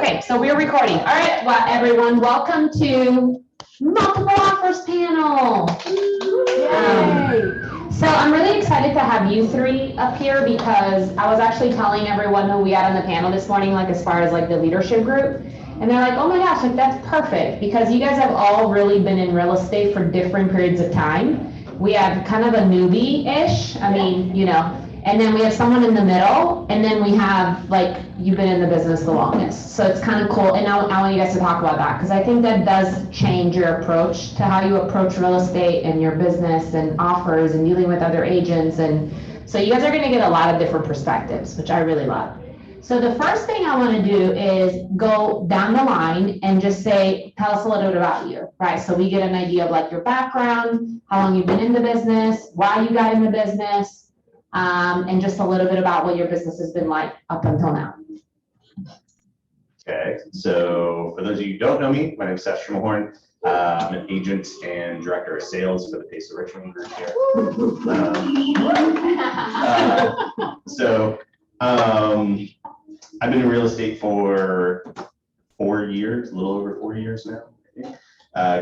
Okay, so we're recording. All right, well, everyone, welcome to multiple offers panel. So I'm really excited to have you three up here because I was actually telling everyone who we had on the panel this morning, like as far as like the leadership group, and they're like, oh my gosh, like that's perfect because you guys have all really been in real estate for different periods of time. We have kind of a newbie-ish, I mean, you know, and then we have someone in the middle, and then we have like, you've been in the business the longest. So it's kind of cool, and I want you guys to talk about that, because I think that does change your approach to how you approach real estate and your business and offers and dealing with other agents. And so you guys are gonna get a lot of different perspectives, which I really love. So the first thing I wanna do is go down the line and just say, tell us a little bit about you, right? So we get an idea of like your background, how long you've been in the business, why you got in the business, and just a little bit about what your business has been like up until now. Okay, so for those of you who don't know me, my name is Seth Schemahorn. I'm an agent and director of sales for the Pace of Richmond group here. I've been in real estate for 4 years, a little over 4 years now, I think.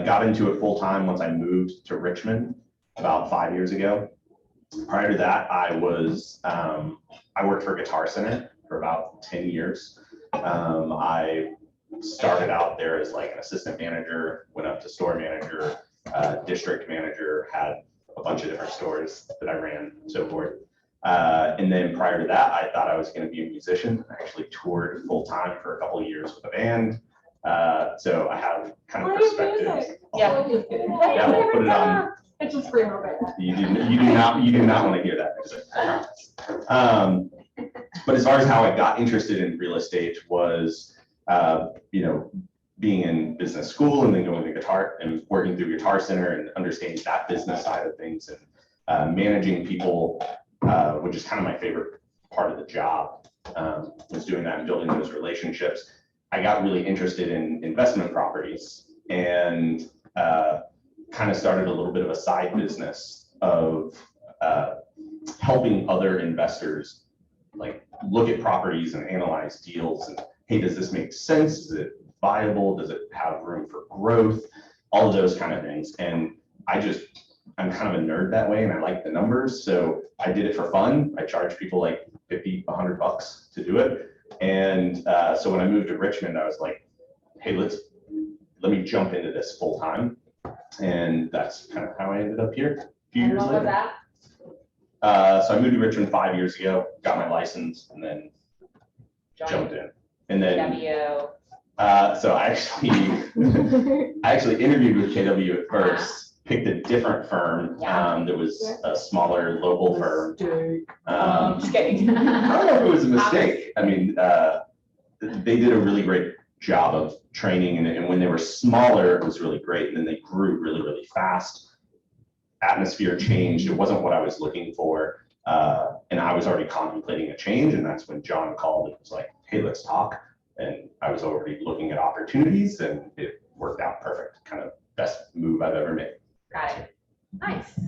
Got into it full time once I moved to Richmond about 5 years ago. Prior to that, I worked for Guitar Center for about 10 years. I started out there as like an assistant manager, went up to store manager, district manager, had a bunch of different stores that I ran, and so forth. And then prior to that, I thought I was going to be a musician. I actually toured full time for a couple of years with a band. So I have kind of perspectives. Yeah, we'll put it on. It's just scream over that. You do not want to hear that music. But as far as how I got interested in real estate was, being in business school and then going to guitar and working through Guitar Center and understanding that business side of things and managing people, which is kind of my favorite part of the job, was doing that and building those relationships. I got really interested in investment properties and kind of started a little bit of a side business of helping other investors like look at properties and analyze deals and, hey, does this make sense? Is it viable? Does it have room for growth? All of those kind of things. And I'm kind of a nerd that way and I like the numbers. So I did it for fun. I charged people like $50, $100 to do it. And so when I moved to Richmond, I was like, hey, let me jump into this full time. And that's kind of how I ended up here a few years later. What was that? So I moved to Richmond 5 years ago, got my license, and then jumped in. And then, so I actually interviewed with KW at first, picked a different firm that was a smaller local firm. Just kidding. I don't know if it was a mistake. I mean, they did a really great job of training, and when they were smaller, it was really great. And then they grew really, really fast. Atmosphere changed. It wasn't what I was looking for. And I was already contemplating a change. And that's when John called and was like, hey, let's talk. And I was already looking at opportunities and it worked out perfect. Kind of best move I've ever made. Got it. Nice.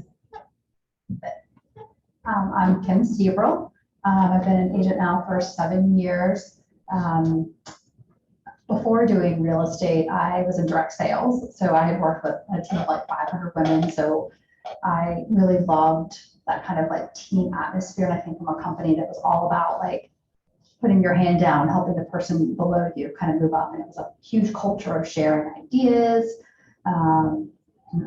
I'm Kim Sebrell. I've been an agent now for 7 years. Before doing real estate, I was in direct sales. So I had worked with a team of like 500 women. So I really loved that kind of like team atmosphere. And I think from a company that was all about like putting your hand down, helping the person below you kind of move up. And it was a huge culture of sharing ideas, and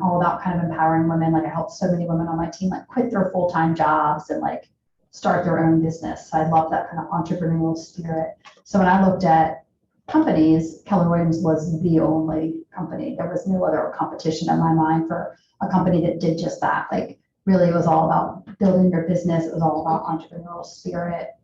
all about kind of empowering women. Like I helped so many women on my team like quit their full-time jobs and like start their own business. So I love that kind of entrepreneurial spirit. So when I looked at companies, Keller Williams was the only company. There was no other competition in my mind for a company that did just that. Like really it was all about building your business. It was all about entrepreneurial spirit.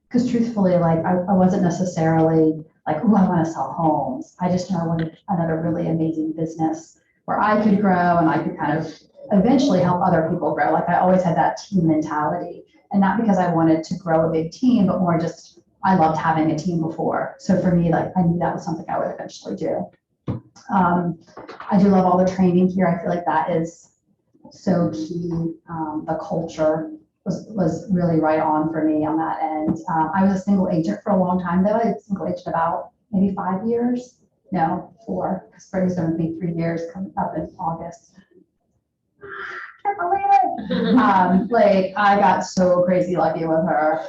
Because truthfully, like I wasn't necessarily like, oh, I want to sell homes. I just knew I wanted another really amazing business where I could grow and I could kind of eventually help other people grow. Like I always had that team mentality, and not because I wanted to grow a big team, but more just I loved having a team before. So for me, like I knew that was something I would eventually do. I do love all the training here. I feel like that is so key. The culture was really right on for me on that end. I was a single agent for a long time though. I was a single agent about maybe 5 years. No, 4, because Freddie's going to be 3 years coming up in August. Can't believe it. Like I got so crazy lucky with her.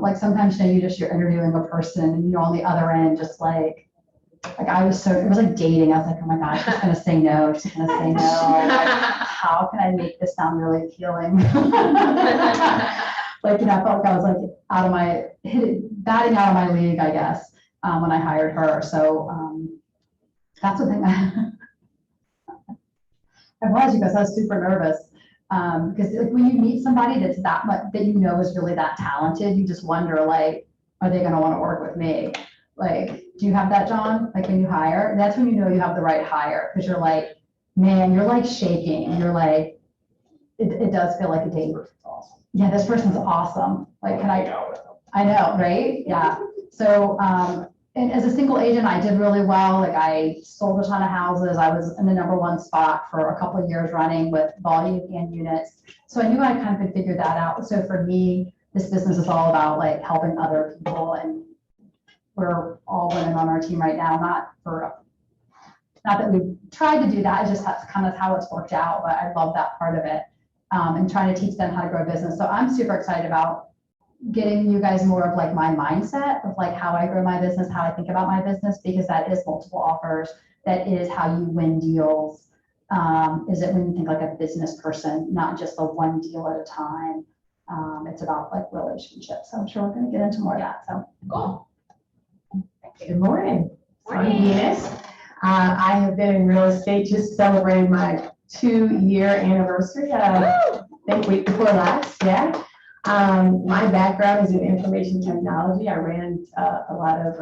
Like sometimes, you know, you're interviewing a person and you're on the other end, just like I was so, it was like dating. I was like, oh my God, she's going to say no. She's going to say no. Like, how can I make this sound really appealing? Like, you know, I felt like I was like batting out of my league, I guess, when I hired her. So that's the thing. I was super nervous. Because like when you meet somebody that's that much, that you know is really that talented, you just wonder, like, are they gonna wanna work with me? Like, do you have that, John? Like when you hire, and that's when you know you have the right hire, because you're like, man, you're like shaking. You're like, it does feel like a date. Yeah, this person's awesome. Like, I know, right? Yeah. So, and as a single agent, I did really well. Like I sold a ton of houses. I was in the #1 spot for a couple of years running with volume and units. So I knew I kind of could figure that out. So for me, this business is all about like helping other people, and we're all women on our team right now. Not that we tried to do that. It's just that's kind of how it's worked out. But I love that part of it, and trying to teach them how to grow a business. So I'm super excited about getting you guys more of like my mindset of like how I grow my business, how I think about my business, because that is multiple offers. That is how you win deals. Is it when you think like a business person, not just the one deal at a time. It's about like relationships. So I'm sure we're going to get into more of that. So Cool. Good morning. Morning, Eunice. I have been in real estate, just celebrated my 2-year anniversary. I think week before last, yeah. My background is in information technology. I ran a lot of,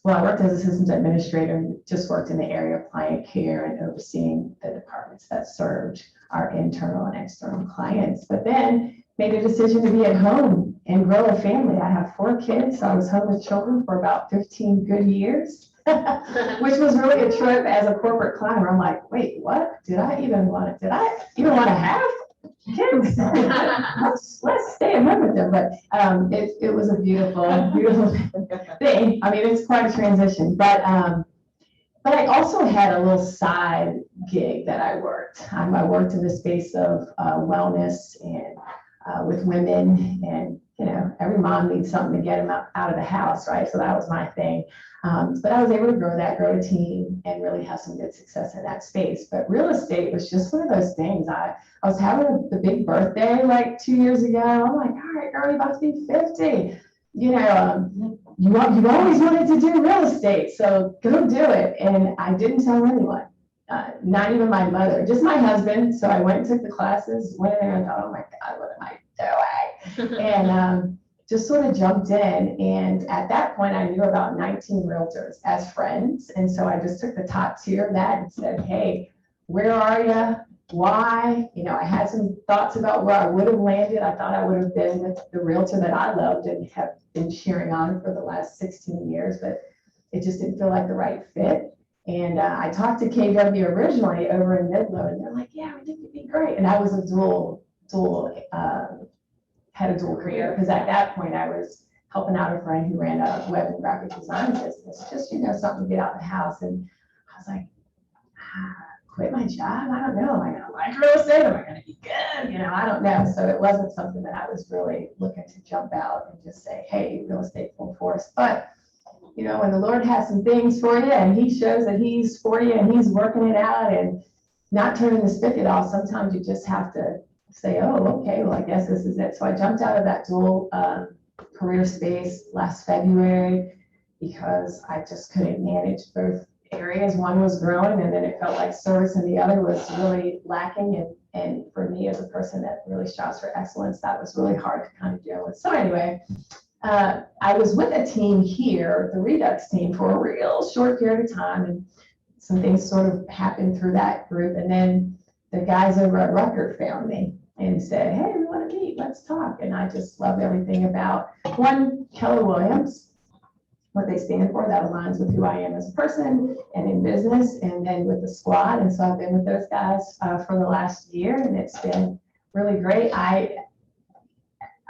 I worked as a systems administrator and just worked in the area of client care and overseeing the departments that served our internal and external clients. But then made a decision to be at home and grow a family. I have 4 kids, so I was home with children for about 15 good years, which was really a trip as a corporate climber. I'm like, wait, what? Did I even want to have kids? let's stay at home with them. But it was a beautiful thing. I mean, it's quite a transition. But I also had a little side gig that I worked. I worked in the space of wellness and with women, and you know, every mom needs something to get them out of the house, right? So that was my thing. But I was able to grow a team and really have some good success in that space. But real estate was just one of those things. I was having the big birthday like 2 years ago. I'm like, all right, girl, you're about to be 50. You know, you've always wanted to do real estate, so go do it. And I didn't tell anyone, not even my mother, just my husband. So I went and took the classes, went in there and thought, oh my God, what am I doing? And just sort of jumped in. And at that point, I knew about 19 realtors as friends. And so I just took the top tier of that and said, hey, where are you? Why? You know, I had some thoughts about where I would have landed. I thought I would have been with the realtor that I loved and have been cheering on for the last 16 years, but it just didn't feel like the right fit. And I talked to KW originally over in Midlow, and they're like, yeah, we think you'd be great. And I was had a dual career, because at that point I was helping out a friend who ran a web and graphic design business, just, you know, something to get out of the house. And I was like, quit my job? I don't know. Am I going to like real estate? Am I going to be good? You know, I don't know. So it wasn't something that I was really looking to jump out and just say, hey, real estate full force. But, you know, when the Lord has some things for you and he shows that he's for you and he's working it out and not turning the spigot off, sometimes you just have to say, oh, okay, well, I guess this is it. So I jumped out of that dual career space last February because I just couldn't manage both areas. One was growing, and then it felt like service, and the other was really lacking. And for me, as a person that really strives for excellence, that was really hard to kind of deal with. So anyway, I was with a team here, the Redux team, for a real short period of time, and some things sort of happened through that group. And then the guys over at Rucker found me and said, hey, we want to meet, let's talk. And I just loved everything about, one, Keller Williams, what they stand for, that aligns with who I am as a person and in business, and then with the squad. And so I've been with those guys for the last year, and it's been really great.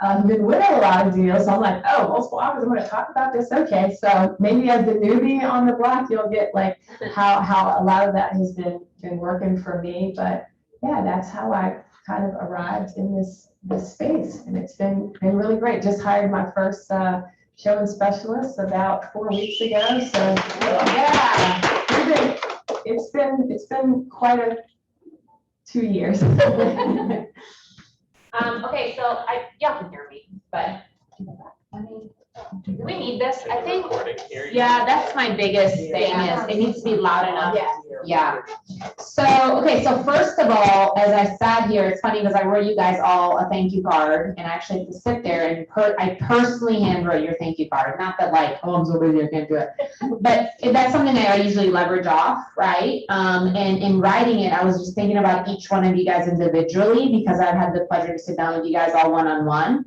I've been winning a lot of deals, so I'm like, oh, multiple offers, I'm gonna talk about this, okay, so maybe as the newbie on the block, you'll get like how a lot of that has been working for me, but yeah, that's how I kind of arrived in this space, and it's been really great. Just hired my first showing specialist about 4 weeks ago, so yeah, it's been quite a 2 years. Okay, so y'all can hear me, but I mean, do we need this? I think, yeah, that's my biggest thing is it needs to be loud enough. Yeah. So, okay, so first of all, as I sat here, it's funny because I wrote you guys all a thank you card, and I actually have to sit there and I personally handwrote your thank you card. Not that like, oh, I'm so busy, I can't do it. But that's something that I usually leverage off, right? And in writing it, I was just thinking about each one of you guys individually because I've had the pleasure to sit down with you guys all one-on-one.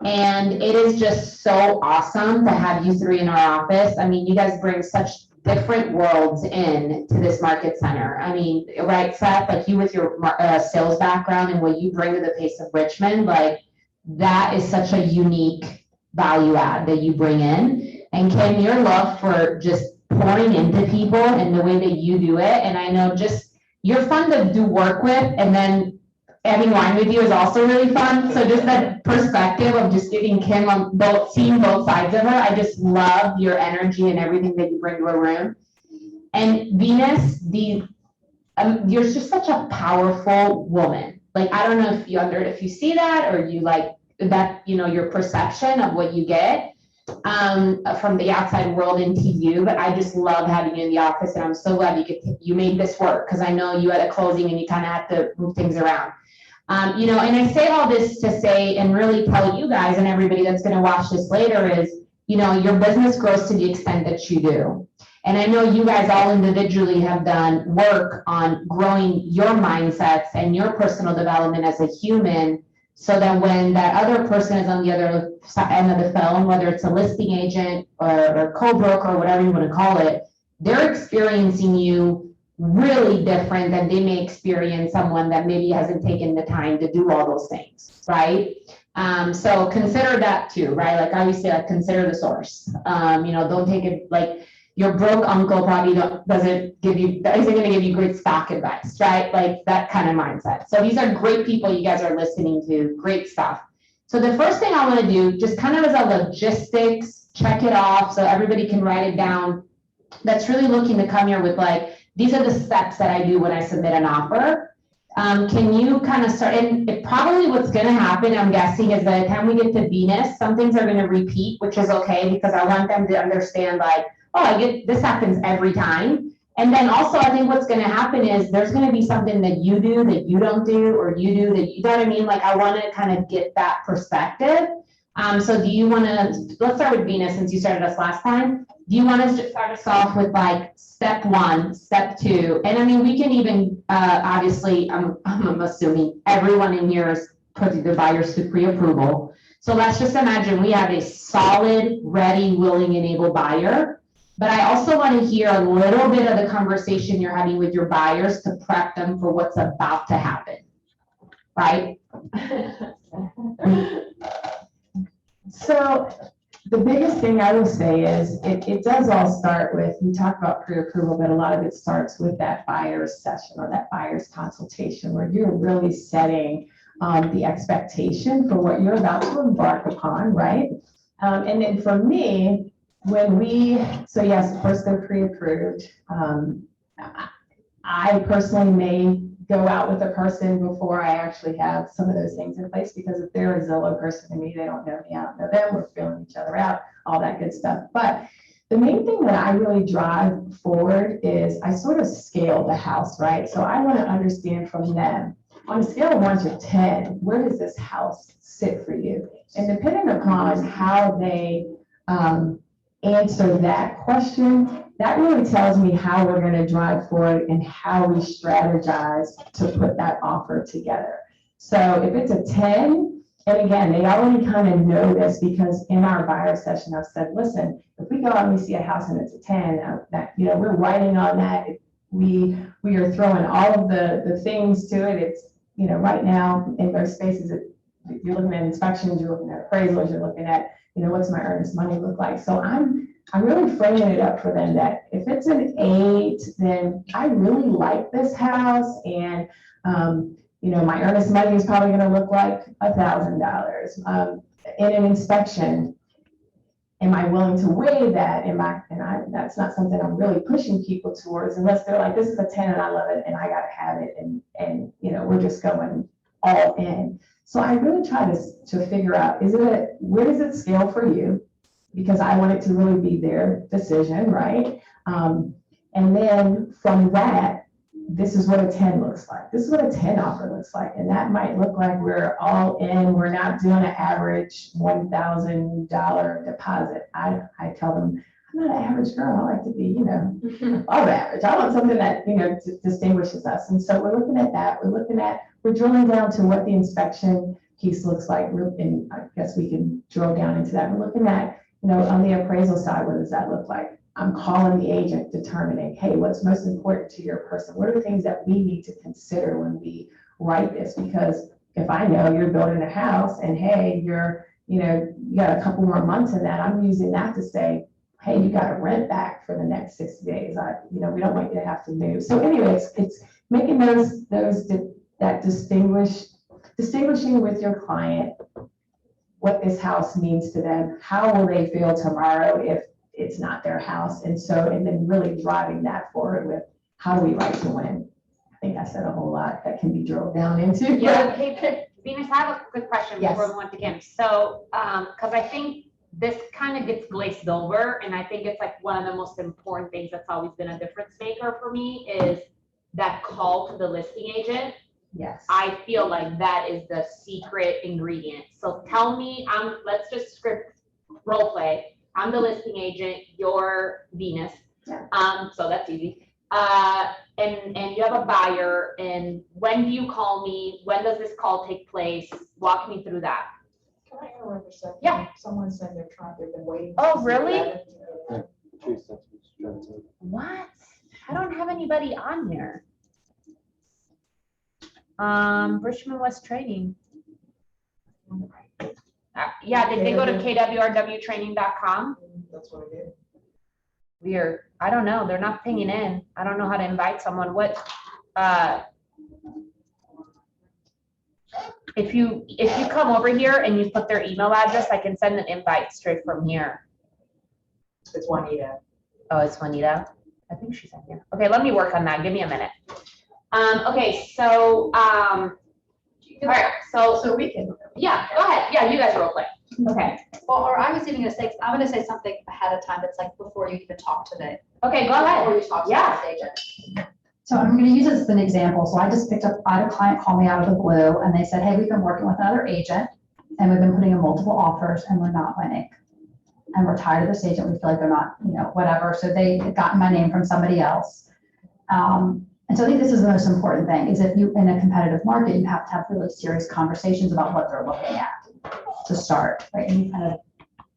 And it is just so awesome to have you three in our office. I mean, you guys bring such different worlds in to this market center. I mean, right, Seth, like you with your sales background and what you bring to the pace of Richmond, like that is such a unique value add that you bring in. And Kim, your love for just pouring into people and the way that you do it. And I know just you're fun to do work with, and then having wine with you is also really fun. So just that perspective of just giving Kim seeing both sides of her, I just love your energy and everything that you bring to a room. And Venus, you're just such a powerful woman. Like, I don't know if you see that or you like that, your perception of what you get from the outside world into you, but I just love having you in the office, and I'm so glad you made this work, because I know you had a closing and you kind of had to move things around. And I say all this to say and really tell you guys and everybody that's going to watch this later is, your business grows to the extent that you do. And I know you guys all individually have done work on growing your mindsets and your personal development as a human, so that when that other person is on the other end of the phone, whether it's a listing agent or co-broker or whatever you want to call it, they're experiencing you really different than they may experience someone that maybe hasn't taken the time to do all those things, right? So consider that too, right? Like I always say, like, consider the source. Don't take it like your broke uncle probably isn't going to give you great stock advice, right? Like that kind of mindset. So these are great people you guys are listening to, great stuff. So the first thing I want to do, just kind of as a logistics, check it off so everybody can write it down. That's really looking to come here with like, these are the steps that I do when I submit an offer. Can you kind of start, and probably what's going to happen, I'm guessing, is by the time we get to Venus, some things are going to repeat, which is okay, because I want them to understand like, oh, this happens every time. And then also I think what's going to happen is there's going to be something that you do that you don't do, or you do that you know what I mean? Like I want to kind of get that perspective. So do you want to, let's start with Venus since you started us last time. Do you want us to start us off with like step 1, step 2? And I mean, we can even, obviously, I'm assuming everyone in here is put their buyers to pre-approval. So let's just imagine we have a solid, ready, willing, and able buyer. But I also want to hear a little bit of the conversation you're having with your buyers to prep them for what's about to happen, right? So the biggest thing I will say is it does all start with, we talk about pre-approval, but a lot of it starts with that buyer's session or that buyer's consultation where you're really setting the expectation for what you're about to embark upon, right? And then for me, so yes, first they're pre-approved. I personally may go out with a person before I actually have some of those things in place, because if they're a Zillow person to me, they don't know me, I don't know them, we're feeling each other out, all that good stuff. But the main thing that I really drive forward is I sort of scale the house, right? So I want to understand from them, on a scale of 1 to 10, where does this house sit for you? And depending upon how they answer that question, that really tells me how we're going to drive forward and how we strategize to put that offer together. So if it's a 10, and again, they already kind of know this because in our buyer session, I've said, listen, if we go out and we see a house and it's a 10, we're writing on that. We are throwing all of the things to it. It's, right now in most spaces, you're looking at inspections, you're looking at appraisals, you're looking at, what's my earnest money look like? So I'm really framing it up for them that if it's an 8, then I really like this house, and my earnest money is probably gonna look like $1,000. In an inspection, am I willing to weigh that? That's not something I'm really pushing people towards unless they're like, this is a 10 and I love it and I gotta have it, and we're just going all in. So I really try to figure out, where does it scale for you? Because I want it to really be their decision, right? And then from that, this is what a 10 looks like. This is what a 10 offer looks like. And that might look like we're all in, we're not doing an average $1,000 deposit. I tell them, I'm not an average girl. I like to be, above average. I want something that, distinguishes us. And so we're looking at that. We're drilling down to what the inspection piece looks like. And I guess we can drill down into that. We're looking at, on the appraisal side, what does that look like? I'm calling the agent, determining, hey, what's most important to your person? What are the things that we need to consider when we write this? Because if I know you're building a house and hey, you got a couple more months in that, I'm using that to say, hey, you got to rent back for the next 60 days. We don't want you to have to move. So anyway, it's making that distinguishing with your client what this house means to them. How will they feel tomorrow if it's not their house? And then really driving that forward with how do we write to win? I think I said a whole lot that can be drilled down into. Yeah, hey, Venus, I have a quick question Yes. before we went to Kim. So, because I think this kind of gets glazed over, and I think it's like one of the most important things that's always been a difference maker for me is that call to the listing agent. Yes. I feel like that is the secret ingredient. So tell me, let's just script role play. I'm the listing agent, you're Venus. Yeah. So that's easy. And you have a buyer, and when do you call me? When does this call take place? Walk me through that. Can I interrupt a second? Yeah. Someone said they've been waiting. Oh, really? to- What? I don't have anybody on here. Richmond West Training. Yeah, did they go to kwrwtraining.com? That's what I did. Weird. I don't know. They're not pinging in. I don't know how to invite someone. If you come over here and you put their email address, I can send an invite straight from here. It's Juanita. Oh, it's Juanita. I think she's in here. Okay, let me work on that. Give me a minute. Okay, so, all right, So we can. yeah, go ahead. Yeah, you guys role play. Okay. Well, or I was even gonna say, I'm gonna say something ahead of time, that's like before you even talk to the, Okay, go before ahead. you talk to Yeah. the agent. So I'm going to use this as an example. So I had a client call me out of the blue and they said, hey, we've been working with another agent and we've been putting in multiple offers and we're not winning. And we're tired of this agent. We feel like they're not, whatever. So they had gotten my name from somebody else. And so I think this is the most important thing is if you, in a competitive market, you have to have really serious conversations about what they're looking at to start, right? And you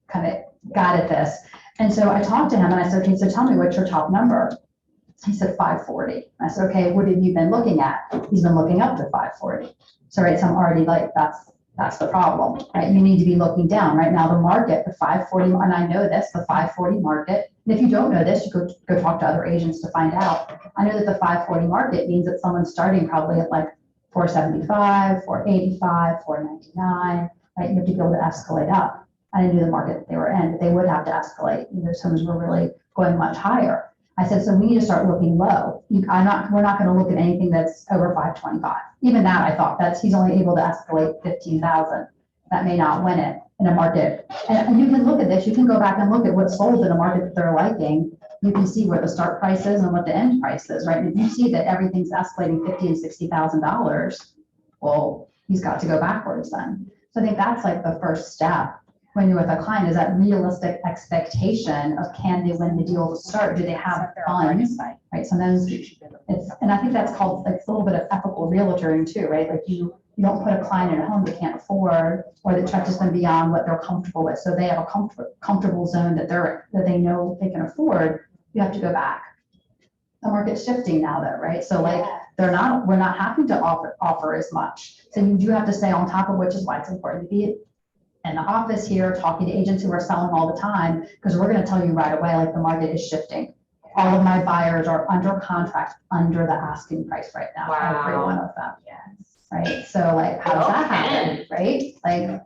kind of got at this. And so I talked to him and I said, okay, so tell me what's your top number? He said 540. I said, okay, what have you been looking at? He's been looking up to 540. So, right, so I'm already like, that's the problem, right? You need to be looking down. Right now, the market, the 540, and I know this, the 540 market, and if you don't know this, you go talk to other agents to find out. I know that the 540 market means that someone's starting probably at like 475, 485, 499, right? You have to be able to escalate up. I didn't know the market that they were in, but they would have to escalate. Those homes were really going much higher. I said, so we need to start looking low. We're not going to look at anything that's over 525. Even that, I thought he's only able to escalate 15,000. That may not win it in a market. And you can look at this. You can go back and look at what's sold in a market that they're liking. You can see where the start price is and what the end price is, right? And if you see that everything's escalating $50,000 and $60,000, well, he's got to go backwards then. So I think that's like the first step. When you're with a client, is that realistic expectation of can they win the deal to start? Do they have funds? Right. Sometimes it's, and I think that's called like a little bit of ethical realtoring too, right? Like you don't put a client in a home they can't afford or that stretches them beyond what they're comfortable with. So they have a comfortable zone that they know they can afford. You have to go back. the market's shifting now though, right? So like, we're not having to offer as much. So you do have to stay on top of, which is why it's important to be in the office here, talking to agents who are selling all the time, because we're gonna tell you right away, like the market is shifting. All of my buyers are under contract, under the asking price right now, every Wow. one of them. Right, so like, how does that happen, right? Like,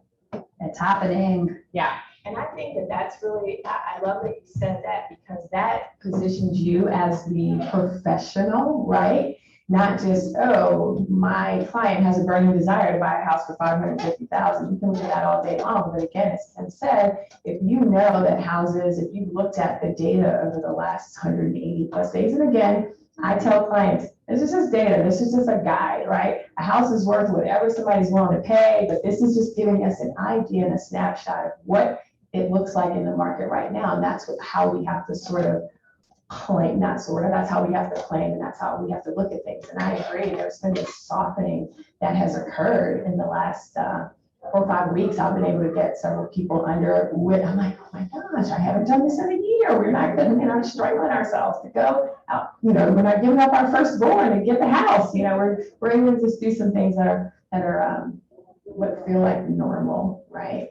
it's happening. Yeah. And I think that that's really, I love that you said that, because that positions you as the professional, right? Not just, oh, my client has a burning desire to buy a house for 550,000. You can do that all day long. But again, as Ken said, if you know that houses, if you've looked at the data over the last 180 plus days, and again, I tell clients, this is just data, this is just a guide, right? A house is worth whatever somebody's willing to pay, but this is just giving us an idea and a snapshot of what it looks like in the market right now. And that's how we have to sort of claim, that's how we have to claim, and that's how we have to look at things. And I agree, there's been this softening that has occurred in the last 4 or 5 weeks. I've been able to get several people under with, I'm like, oh my gosh, I haven't done this in a year. We're not struggling ourselves to go out, we're not giving up our firstborn and get the house. We're able to just do some things that are what feel like normal, right?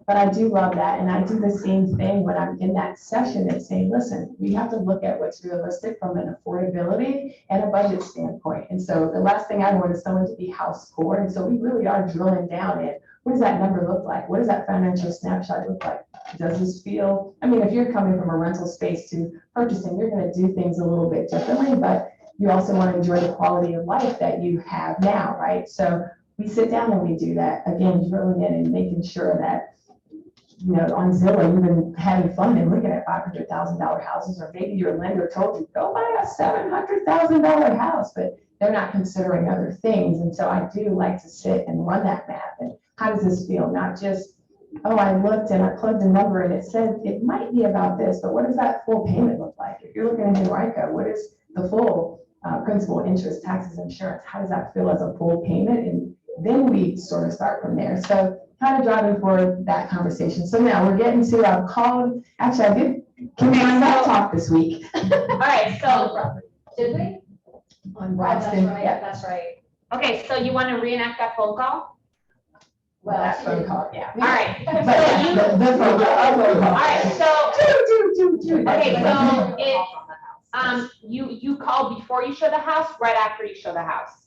But I do love that. And I do the same thing when I'm in that session and saying, listen, we have to look at what's realistic from an affordability and a budget standpoint. And so the last thing I want is someone to be house poor. And so we really are drilling down in, what does that number look like? What does that financial snapshot look like? Does this feel, if you're coming from a rental space to purchasing, you're going to do things a little bit differently, but you also want to enjoy the quality of life that you have now, right? So we sit down and we do that, again, drilling in and making sure that, on Zillow, you've been having fun and looking at $500,000 houses, or maybe your lender told you, go buy a $700,000 house, but they're not considering other things. And so I do like to sit and run that math. And how does this feel? Not just, oh, I looked and I plugged a number and it said it might be about this, but what does that full payment look like? If you're looking at Henrico, what is the full principal, interest, taxes, insurance? How does that feel as a full payment? And then we sort of start from there. So kind of driving forward that conversation. So now we're getting to, I've called, actually I did, can we find that talk this week? All right, so, Did we? On Oh, Braxton, that's right, yeah, that's right. okay, so you want to reenact that phone call? well, that phone call, yeah. All right. But the phone call. All right, so, okay, so it. you call before you show the house, right after you show the house?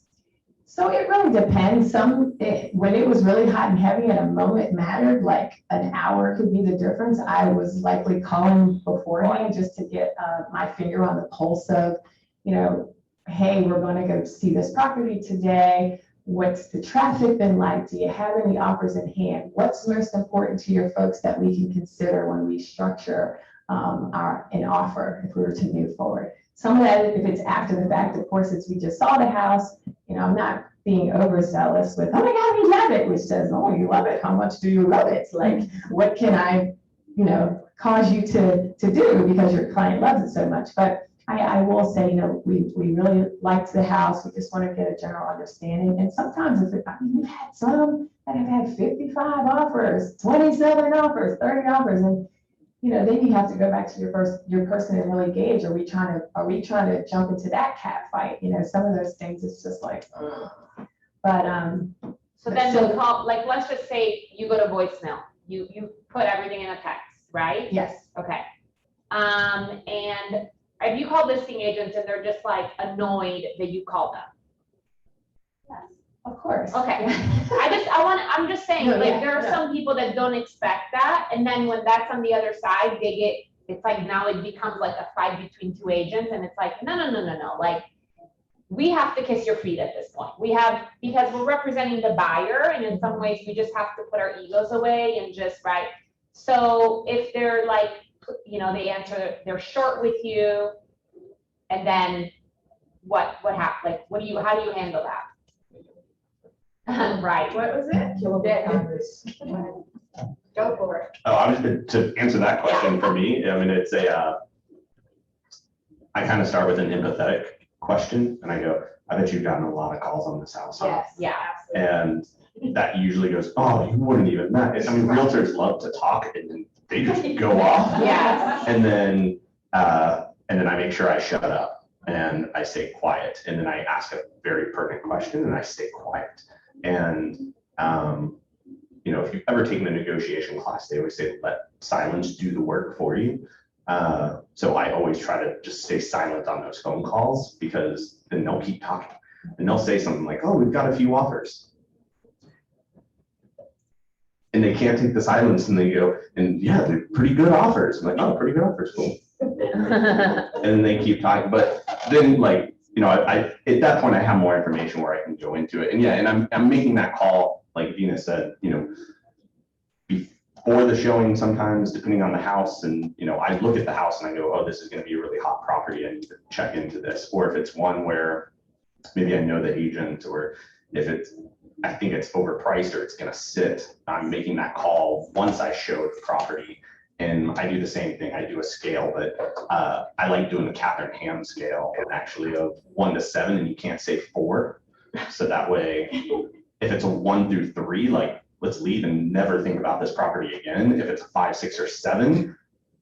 So it really depends. When it was really hot and heavy and a moment mattered, like an hour could be the difference. I was likely calling beforehand just to get my finger on the pulse of, hey, we're going to go see this property today. What's the traffic been like? Do you have any offers in hand? What's most important to your folks that we can consider when we structure an offer if we were to move forward? Some of that, if it's after the fact, of course, it's we just saw the house. I'm not being overzealous with, oh my God, we love it, which says, oh, you love it. How much do you love it? It's like, what can I, cause you to do because your client loves it so much? But I will say, we really liked the house. We just want to get a general understanding. And sometimes we've had some that have had 55 offers, 27 offers, 30 offers. And then you have to go back to your person and really gauge, are we trying to jump into that cat fight? Some of those things, it's just like, ugh. But, So then the call, like, let's just say you go to voicemail, you put everything in a text, right? yes, Okay. And have you called listing agents and they're just like annoyed that you called them? of course. Okay. I'm just saying, No, like, yeah, there are no. some people that don't expect that. And then when that's on the other side, it's like now it becomes like a fight between two agents. And it's like, no. Like, we have to kiss your feet at this point. Because we're representing the buyer. And in some ways we just have to put our egos away and just, right. So if they're like, they answer, they're short with you. And then what happened? Like, how do you handle that? Right. What was it? Kill a bit on this. Go for it. Oh, I was to answer that question for me. It's I kind of start with an empathetic question, and I go, I bet you've gotten a lot of calls on this house. Huh? Yes. Yeah. And that usually goes, oh, you wouldn't even know. Realtors love to talk, and then they just go off. Yes. And then I make sure I shut up. and I stay quiet. And then I ask a very pertinent question and I stay quiet. And, you know, if you've ever taken a negotiation class, they always say, let silence do the work for you. So I always try to just stay silent on those phone calls, because then they'll keep talking and they'll say something like, oh, we've got a few offers. And they can't take the silence, and they go, and yeah, they're pretty good offers. I'm like, oh, pretty good offers, cool. And then they keep talking, but then, like, you know, I at that point I have more information where I can go into it. And yeah, and I'm making that call, like Venus said, you know, before the showing sometimes, depending on the house. And, you know, I look at the house and I go, oh, this is going to be a really hot property, I need to check into this. Or if it's one where maybe I know the agent, or if it's, I think it's overpriced or it's going to sit, I'm making that call once I show the property. And I do the same thing. I do a scale, but I like doing the Catherine Ham scale, actually, of 1 to 7, and you can't say 4. So that way, if it's a 1 through 3, like, let's leave and never think about this property again. If it's a 5, 6, or 7,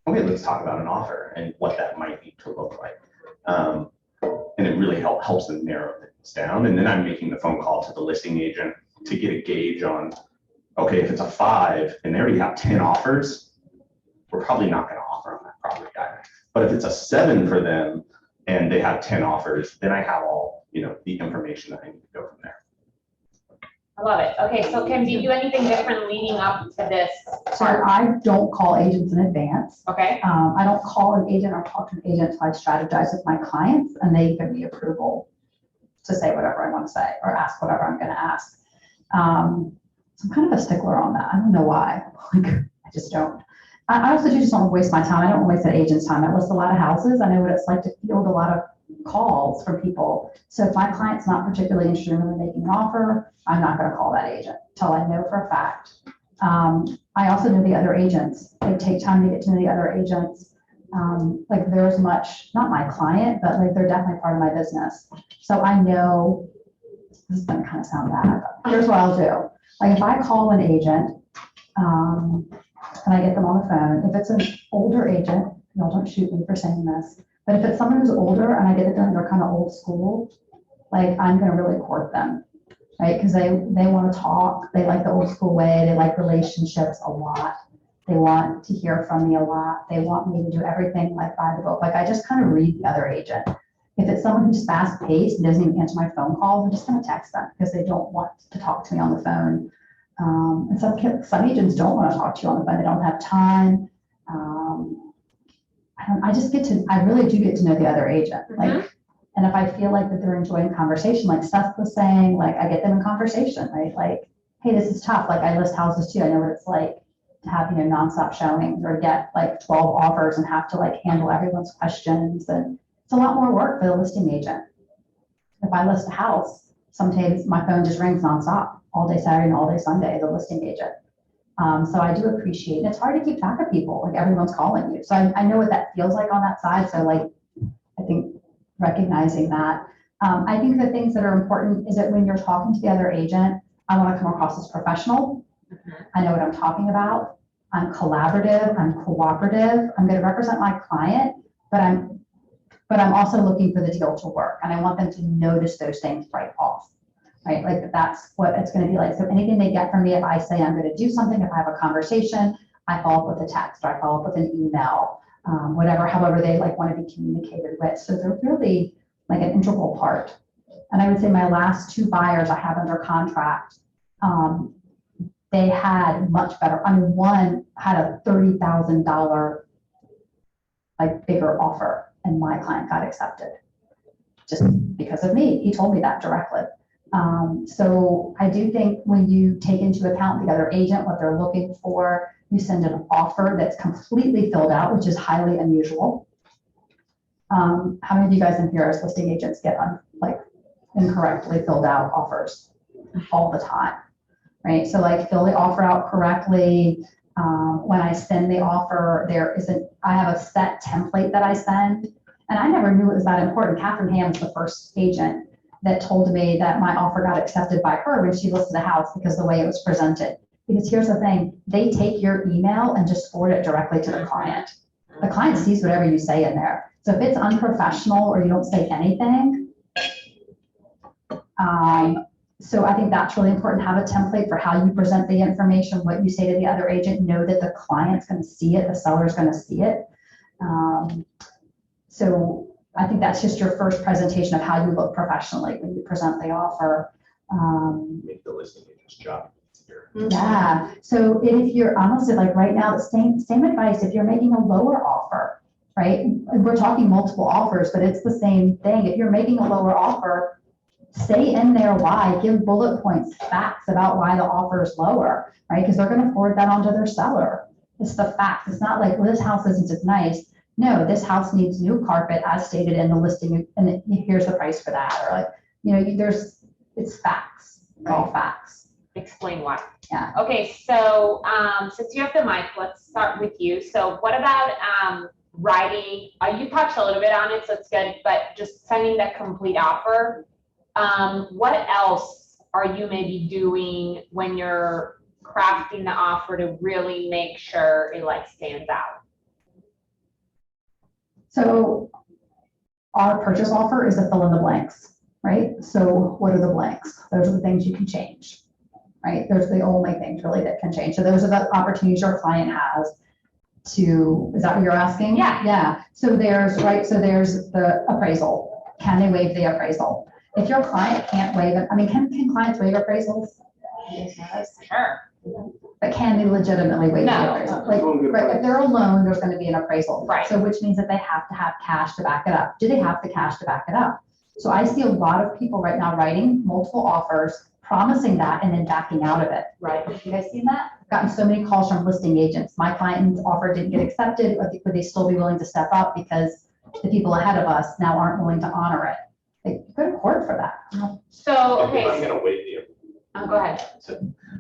okay, let's talk about an offer and what that might need to look like. And it really helps them narrow things down. And then I'm making the phone call to the listing agent to get a gauge on, okay, if it's a 5 and they already have 10 offers, we're probably not going to offer on that property either. But if it's a 7 for them and they have 10 offers, then I have all, you know, the information that I need to go from there. I love it. Okay, so Kim, do you do anything different leading up to this? So I don't call agents in advance. Okay. I don't call an agent or talk to an agent until I strategize with my clients and they give me approval to say whatever I want to say or ask whatever I'm going to ask. So I'm kind of a stickler on that. I don't know why. Like, I just don't. I also just don't waste my time. I don't waste that agent's time. I list a lot of houses. I know what it's like to field a lot of calls from people. So if my client's not particularly interested in really making an offer, I'm not going to call that agent until I know for a fact. I also know the other agents. They take time to get to know the other agents. Like, there's much, not my client, but like, they're definitely part of my business. So I know, this is going to kind of sound bad, but here's what I'll do. Like, if I call an agent, and I get them on the phone, if it's an older agent, y'all don't shoot me for saying this, but if it's someone who's older and I get it done, they're kind of old school, like, I'm going to really court them, right? Because they want to talk. They like the old school way. They like relationships a lot. They want to hear from me a lot. They want me to do everything like by the book. Like, I just kind of read the other agent. If it's someone who's fast paced and doesn't even answer my phone calls, I'm just going to text them because they don't want to talk to me on the phone. And some agents don't want to talk to you on the phone. They don't have time. I really do get to know the other agent. Like, and if I feel like that they're enjoying conversation, like Seth was saying, like, I get them in conversation, right? Like, hey, this is tough. Like, I list houses too. I know what it's like to have, you know, nonstop showings or get like 12 offers and have to like handle everyone's questions. And it's a lot more work for the listing agent. If I list a house, sometimes my phone just rings nonstop all day Saturday and all day Sunday as a listing agent. So I do appreciate it. It's hard to keep track of people, like, everyone's calling you. So I know what that feels like on that side. So, like, I think recognizing that. I think the things that are important is that when you're talking to the other agent, I want to come across as professional. I know what I'm talking about. I'm collaborative, I'm cooperative. I'm going to represent my client, but I'm also looking for the deal to work. And I want them to notice those things right off. Right? Like, that's what it's going to be like. So anything they get from me, if I say I'm going to do something, if I have a conversation, I follow up with a text or I follow up with an email, however they like want to be communicated with. So they're really like an integral part. And I would say my last 2 buyers I have under contract, they had much better. I mean, one had a $30,000 like bigger offer, and my client got accepted just because of me. He told me that directly. So I do think when you take into account the other agent, what they're looking for, you send an offer that's completely filled out, which is highly unusual. How many of you guys in here as listing agents get incorrectly filled out offers all the time, right? So, like, fill the offer out correctly. When I send the offer, I have a set template that I send, and I never knew it was that important. Catherine Ham's the first agent that told me that my offer got accepted by her when she listed the house because the way it was presented. Because here's the thing, they take your email and just forward it directly to the client. The client sees whatever you say in there. So if it's unprofessional or you don't say anything, so I think that's really important. Have a template for how you present the information, what you say to the other agent. Know that the client's going to see it, the seller's going to see it. So I think that's just your first presentation of how you look professionally when you present the offer. Make the listing agent's job easier. Yeah, so if you're honestly, like right now, the same advice, if you're making a lower offer, right? We're talking multiple offers, but it's the same thing. If you're making a lower offer, say in there why, give bullet points, facts about why the offer is lower, right? Because they're gonna forward that onto their seller. It's the facts. It's not like, well, this house isn't as nice. No, this house needs new carpet as stated in the listing, and here's the price for that. Or like, you know, it's facts, all facts. Explain why. Yeah. Okay, so since you have the mic, let's start with you. So what about writing? You touched a little bit on it, so it's good, but just sending that complete offer. What else are you maybe doing when you're crafting the offer to really make sure it like stands out? So our purchase offer is a fill in the blanks, right? So what are the blanks? Those are the things you can change, right? Those are the only things really that can change. So those are the opportunities your client has to, is that what you're asking? Yeah. Yeah. So there's the appraisal. Can they waive the appraisal? If your client can't waive it, I mean, can clients waive appraisals? Yes, sure. But can they legitimately waive the No. appraisal? Like, right, if they're alone, there's going to be an appraisal. Right. So which means that they have to have cash to back it up. Do they have the cash to back it up? So I see a lot of people right now writing multiple offers, promising that and then backing out of it. Right. You guys seen that? I've gotten so many calls from listing agents. My client's offer didn't get accepted. Would they still be willing to step up because the people ahead of us now aren't willing to honor it? They go to court for that. So, If I'm okay, gonna wait the go ahead.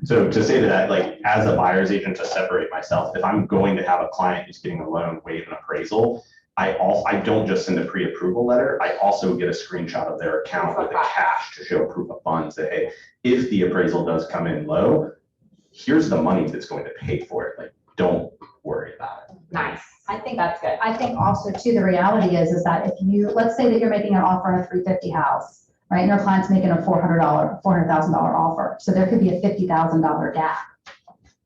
So to say to that, like, as a buyer's agent, to separate myself, if I'm going to have a client who's getting a loan waive an appraisal, I don't just send a pre-approval letter, I also get a screenshot of their account with the cash to show proof of funds that, hey, if the appraisal does come in low, here's the money that's going to pay for it. Like, don't worry about it. Nice. I think That's good. I think also too, the reality is that if you, let's say that you're making an offer on a 350 house, right? And your client's making a $400,000 offer. So there could be a $50,000 gap,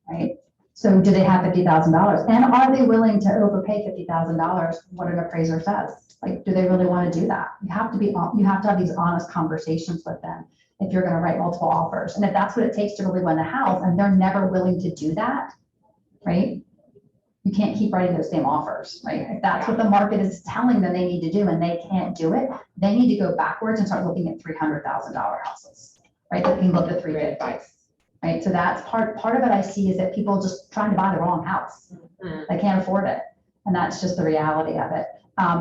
right? So do they have $50,000? And are they willing to overpay $50,000 what an appraiser says? Like, do they really want to do that? You have to have these honest conversations with them if you're going to write multiple offers. And if that's what it takes to really win the house and they're never willing to do that, right? You can't keep writing those same offers, right? If that's what the market is telling them they need to do and they can't do it, they need to go backwards and start looking at $300,000 houses, right? They can look at 350, right? So that's part of it I see is that people just trying to buy the wrong house. They can't afford it. And that's just the reality of it.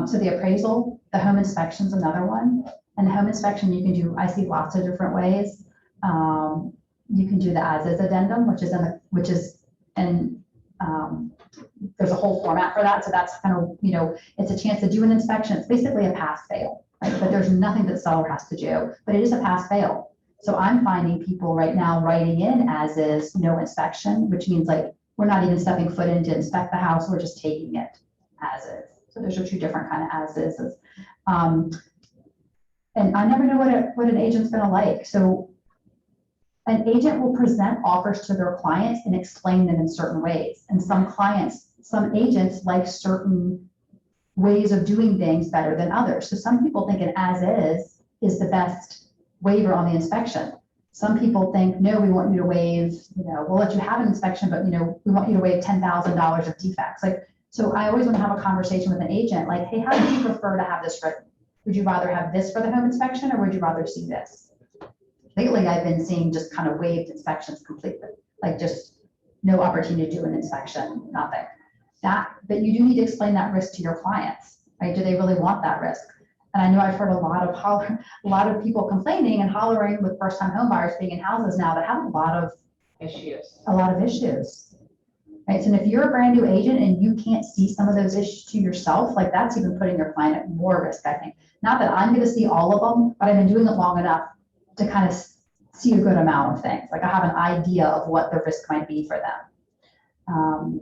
So the appraisal, the home inspection is another one. And the home inspection you can do, I see lots of different ways. You can do the as-is addendum, there's a whole format for that. So that's kind of, it's a chance to do an inspection. It's basically a pass-fail, right? But there's nothing that the seller has to do, but it is a pass-fail. So I'm finding people right now writing in as is, no inspection, which means like, we're not even stepping foot in to inspect the house. We're just taking it as is. So those are two different kind of as is. And I never know what an agent's going to like. So an agent will present offers to their clients and explain them in certain ways. And some agents like certain ways of doing things better than others. So some people think an as is the best waiver on the inspection. Some people think, no, we want you to waive, we'll let you have an inspection, but we want you to waive $10,000 of defects. Like, so I always want to have a conversation with an agent, like, hey, how do you prefer to have this written? Would you rather have this for the home inspection or would you rather see this? Lately, I've been seeing just kind of waived inspections completely, like just no opportunity to do an inspection, nothing. But you do need to explain that risk to your clients, right? Do they really want that risk? And I know I've heard a lot of people complaining and hollering with first-time home buyers being in houses now that have a lot of issues, right? So if you're a brand new agent and you can't see some of those issues to yourself, like that's even putting your client at more risk, I think. Not that I'm going to see all of them, but I've been doing it long enough to kind of see a good amount of things. Like I have an idea of what the risk might be for them.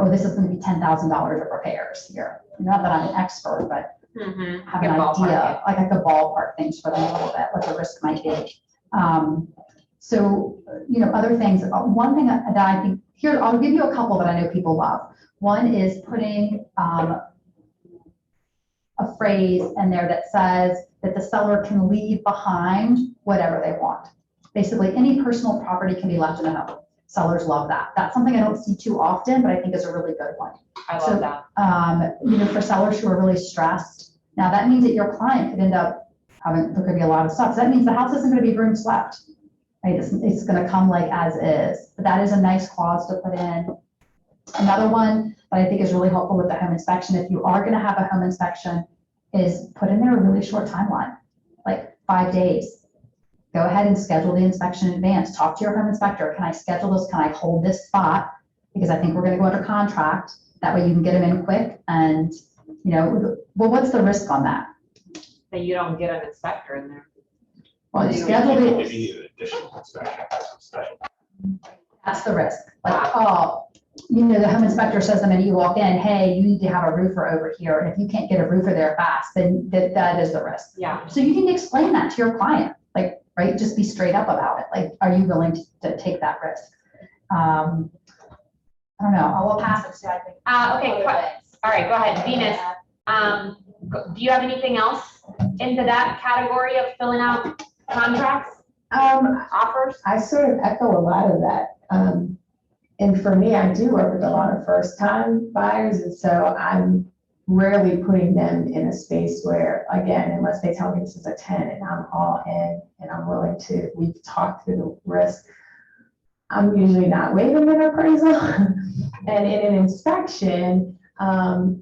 oh, this is going to be $10,000 of repairs here. Not that I'm an expert, but have an idea, like I could ballpark things for them a little bit, what the risk might be. So, other things, one thing that I think, here, I'll give you a couple that I know people love. One is putting a phrase in there that says that the seller can leave behind whatever they want. Basically, any personal property can be left in the home. Sellers love that. That's something I don't see too often, but I think is a really good one. I love that. For sellers who are really stressed, now that means that your client could end up having, there could be a lot of stuff. So that means the house isn't going to be room swept, right? It's going to come like as is. But that is a nice clause to put in. Another one that I think is really helpful with the home inspection, if you are going to have a home inspection, is put in there a really short timeline, like 5 days. Go ahead and schedule the inspection in advance. Talk to your home inspector. Can I schedule this? Can I hold this spot? Because I think we're going to go under contract. That way you can get them in quick. And, well, what's the risk on that? That you don't get an inspector in there. Well, you schedule it. Maybe you need an additional inspection. That's the risk. Like, the home inspector says the minute you walk in, hey, you need to have a roofer over here. And if you can't get a roofer there fast, then that is the risk. Yeah. So you can explain that to your client, like, right? Just be straight up about it. Like, are you willing to take that risk? I don't know. I will pass it to, I think. Okay, all right, go ahead. Venus, do you have anything else into that category of filling out contracts, offers? I sort of echo a lot of that. And for me, I do work with a lot of first-time buyers, and so I'm rarely putting them in a space where, again, unless they tell me this is a 10 and I'm all in and I'm willing to, we've talked through the risk, I'm usually not waiving an appraisal. And in an inspection,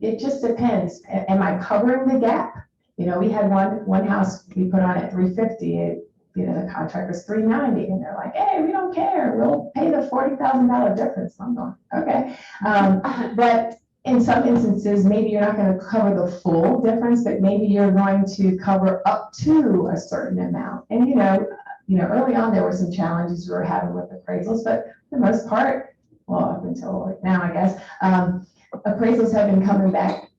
it just depends. Am I covering the gap? We had one house we put on at 350. The contract was 390, and they're like, hey, we don't care. We'll pay the $40,000 difference. I'm going, okay. But in some instances, maybe you're not going to cover the full difference, but maybe you're going to cover up to a certain amount. And, early on, there were some challenges we were having with appraisals, but for the most part, well, up until like now, I guess, appraisals have been coming back,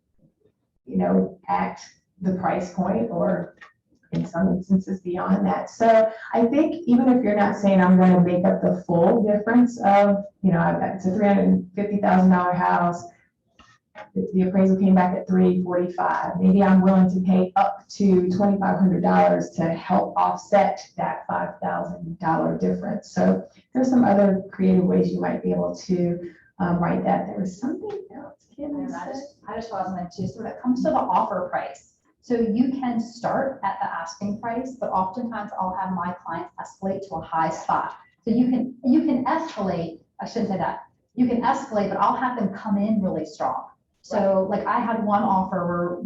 at the price point or in some instances beyond that. So I think even if you're not saying I'm going to make up the full difference of, it's a $350,000 house, the appraisal came back at $345. Maybe I'm willing to pay up to $2,500 to help offset that $5,000 difference. So there's some other creative ways you might be able to write that. There was something else. I just wasn't too. So when it comes to the offer price, so you can start at the asking price, but oftentimes I'll have my clients escalate to a high spot. So you can escalate, I shouldn't say that. You can escalate, but I'll have them come in really strong. So like I had one offer where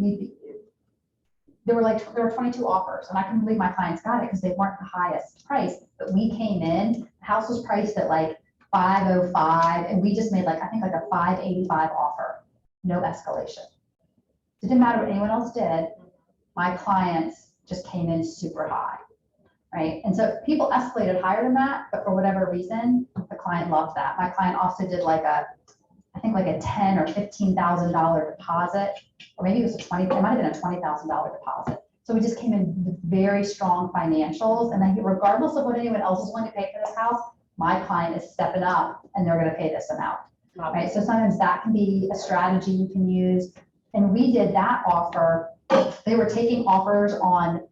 there were 22 offers, and I couldn't believe my clients got it because they weren't the highest price, but we came in, the house was priced at like 505, and we just made I think a 585 offer, no escalation. It didn't matter what anyone else did. My clients just came in super high, right? And so people escalated higher than that, but for whatever reason, the client loved that. My client also did I think a $10,000 or $15,000 deposit, or maybe it was it might have been a $20,000 deposit. So we just came in with very strong financials, and then regardless of what anyone else is willing to pay for this house, my client is stepping up and they're going to pay this amount, right? So sometimes that can be a strategy you can use. And we did that offer. They were taking offers on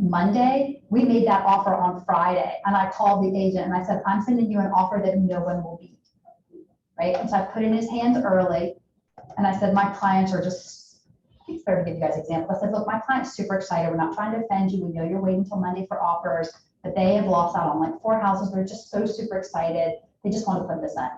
Monday. We made that offer on Friday, and I called the agent and I said, I'm sending you an offer that no one will beat, right? And so I put in his hands early, and I said, my clients are just, it's better to give you guys examples. I said, look, my client's super excited. We're not trying to offend you. We know you're waiting until Monday for offers, but they have lost out on 4 houses. They're just so super excited. They just want to put this in.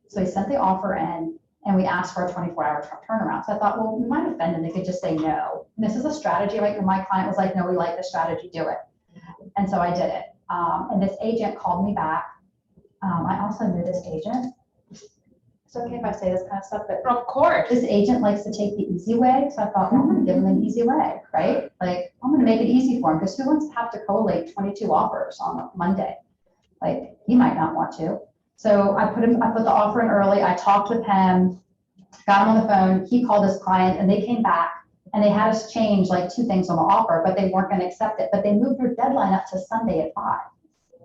So he sent the offer in, and we asked for a 24-hour turnaround. So I thought, well, we might offend them. They could just say no. And this is a strategy, right? And my client was like, no, we like the strategy, do it. And so I did it. And this agent called me back. I also knew this agent. It's okay if I say this kind of stuff, but Of course. this agent likes to take the easy way. So I thought, well, I'm going to give him an easy way, right? I'm going to make it easy for him, because who wants to have to collate 22 offers on a Monday? He might not want to. So I put the offer in early, I talked with him, got him on the phone, he called his client, and they came back, and they had us change like 2 things on the offer, but they weren't gonna accept it, but they moved their deadline up to Sunday at 5.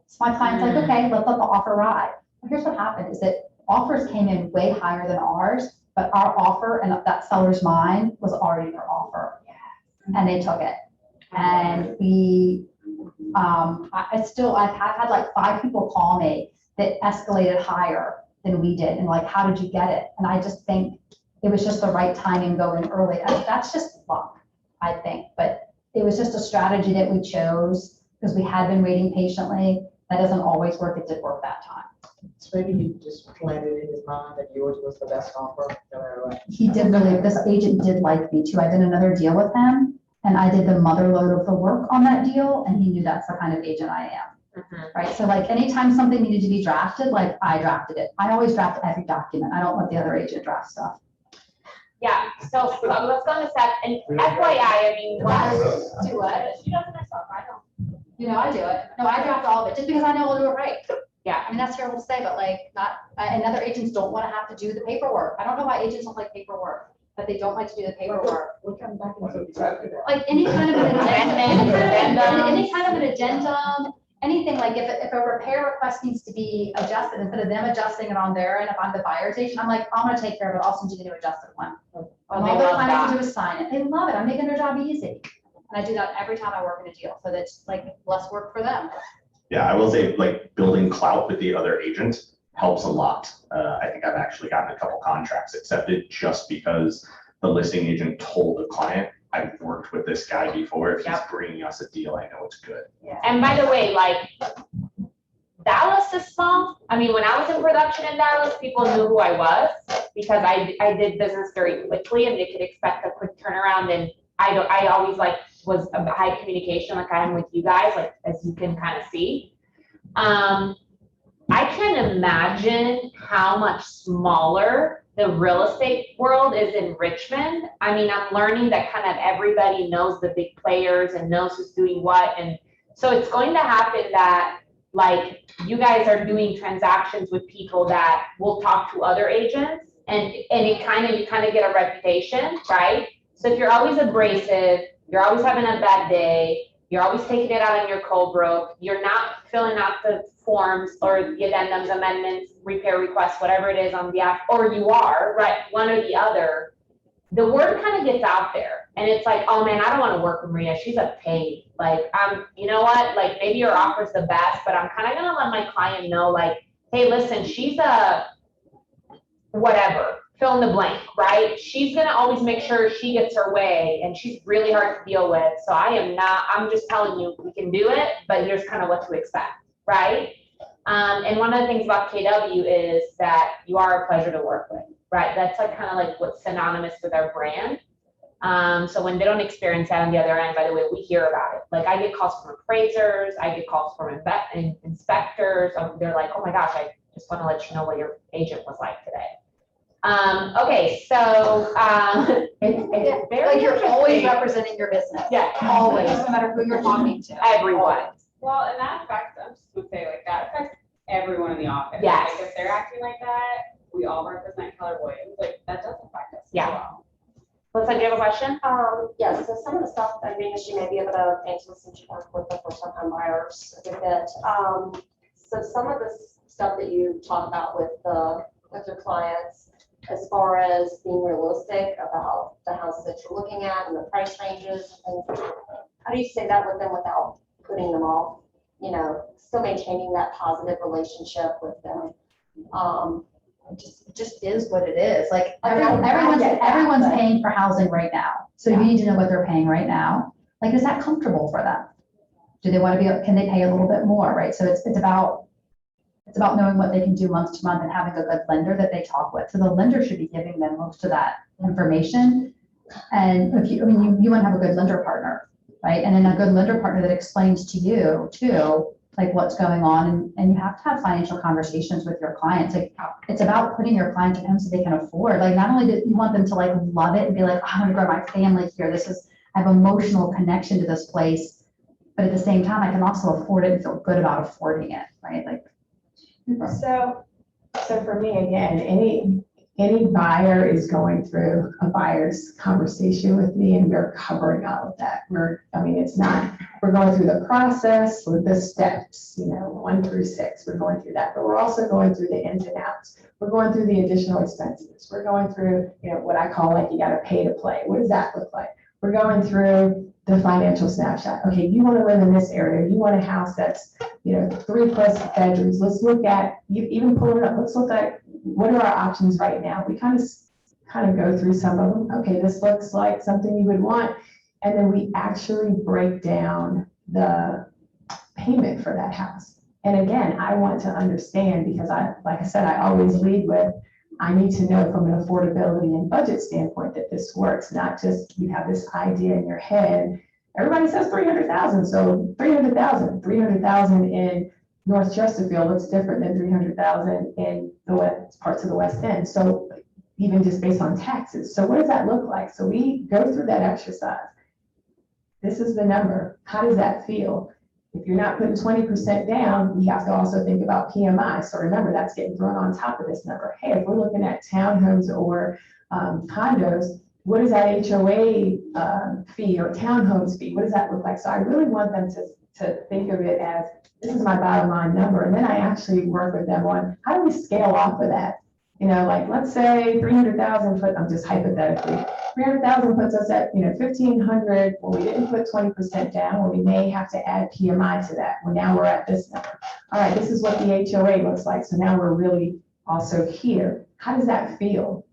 So my client's like, okay, let's let the offer ride. Well, here's what happened, is that offers came in way higher than ours, but our offer and that seller's mind was already their offer. And they took it. And we, I've had like 5 people call me that escalated higher than we did. And like, how did you get it? And I just think it was just the right timing going early. And that's just luck, I think. But it was just a strategy that we chose because we had been waiting patiently. That doesn't always work. It did work that time. So maybe he just planted in his mind that yours was the best offer, no matter what. He did really, this agent did like me too. I did another deal with him and I did the mother load of the work on that deal. And he knew that's the kind of agent I am. Right? So like anytime something needed to be drafted, like I drafted it. I always draft every document. I don't let the other agent draft stuff. Yeah, so let's go to Seth, and FYI, I mean, what? Do what? She does it herself, I don't. You know, I do it. No, I draft all of it, just because I know I'll do it right. Yeah. I mean, that's terrible to say, but like, and other agents don't want to have to do the paperwork. I don't know why agents don't like paperwork, but they don't like to do the paperwork. We're coming back into that. Like any kind of an Addendum. any kind of an addendum, anything, like if a repair request needs to be adjusted, instead of them adjusting it on their end, if I'm the buyer's agent, I'm like, I'm gonna take care of it, I'll send you the new adjusted one. And all they their love client has to that. do is sign it. They love it. I'm making their job easy. And I do that every time I work in a deal, so that's like less work for them. Yeah, I will say like building clout with the other agent helps a lot. I think I've actually gotten a couple contracts accepted just because the listing agent told the client, I've worked with this guy before. If he's bringing us a deal, I know it's good. And by the way, like, Dallas is small. I mean, when I was in production in Dallas, people knew who I was because I did business very quickly and they could expect a quick turnaround. And I always like was a high communication like I am with you guys, like as you can kind of see. I can imagine how much smaller the real estate world is in Richmond. I mean, I'm learning that kind of everybody knows the big players and knows who's doing what. And so it's going to happen that like you guys are doing transactions with people that will talk to other agents and you kind of get a reputation, right? So if you're always abrasive, you're always having a bad day, you're always taking it out on your co-broke, you're not filling out the forms or the addendums, amendments, repair requests, whatever it is on the app, or you are, right, one or the other, the word kind of gets out there. And it's like, oh man, I don't want to work with Maria. She's a pain. Like, you know what? Like maybe your offer's the best, but I'm kind of going to let my client know like, hey, listen, she's a whatever, fill in the blank, right? She's going to always make sure she gets her way and she's really hard to deal with. So I'm just telling you, we can do it, but here's kind of what to expect, right? And one of the things about KW is that you are a pleasure to work with, right? That's like kind of like what's synonymous with our brand. So when they don't experience that on the other end, by the way, we hear about it. Like I get calls from appraisers, I get calls from inspectors. They're like, oh my gosh, I just want to let you know what your agent was like today. Okay, so it's very Like you're always interesting. representing your business. Yeah, Always, no matter who you're talking to. everyone. Well, and that affects, I'm just gonna say like that affects everyone in the office. Yes. Like if they're acting like that, we all represent Keller Williams, like that does affect us as Yeah. well. Melissa, do you have a question? Yes, so some of the stuff, I mean, she may be able to answer since you work with the first-time buyers a good bit. So some of the stuff that you talk about with your clients, as far as being realistic about the houses that you're looking at and the price ranges, and how do you say that with them without putting them off? You know, still maintaining that positive relationship with them. It just is what it is. Like I get that, everyone's but- paying for housing right now. So you need to know what they're paying right now. Like, is that comfortable for them? Do they want to be, can they pay a little bit more, right? So it's about knowing what they can do month to month and having a good lender that they talk with. So the lender should be giving them most of that information. And if you want to have a good lender partner, right? And then a good lender partner that explains to you too, like what's going on. And you have to have financial conversations with your clients. Like it's about putting your client to home so they can afford. Like not only do you want them to like love it and be like, oh, I want to grow my family here. I have emotional connection to this place. But at the same time, I can also afford it and feel good about affording it, right? Like. So So for me, again, any buyer is going through a buyer's conversation with me, and we're covering all of that. It's not, we're going through the process with the steps, 1 through 6, we're going through that, but we're also going through the ins and outs. We're going through the additional expenses. We're going through, what I call like, you got to pay to play. What does that look like? We're going through the financial snapshot. Okay, you want to live in this area. You want a house that's, 3+ bedrooms. Let's look at, you even pull it up. Let's look at what are our options right now. We kind of go through some of them. Okay, this looks like something you would want. And then we actually break down the payment for that house. And again, I want to understand, because like I said, I always lead with, I need to know from an affordability and budget standpoint that this works, not just you have this idea in your head. Everybody says 300,000, so 300,000 in North Chesterfield looks different than 300,000 in the west parts of the West End. So even just based on taxes. So what does that look like? So we go through that exercise. This is the number. How does that feel? If you're not putting 20% down, we have to also think about PMI. So remember, that's getting thrown on top of this number. Hey, if we're looking at townhomes or condos, what is that HOA fee or townhomes fee? What does that look like? So I really want them to think of it as, this is my bottom line number. And then I actually work with them on, how do we scale off of that? Like let's say 300,000, I'm just hypothetically, 300,000 puts us at, 1,500. Well, we didn't put 20% down. Well, we may have to add PMI to that. Well, now we're at this number. All right, this is what the HOA looks like. So now we're really also here. How does that feel?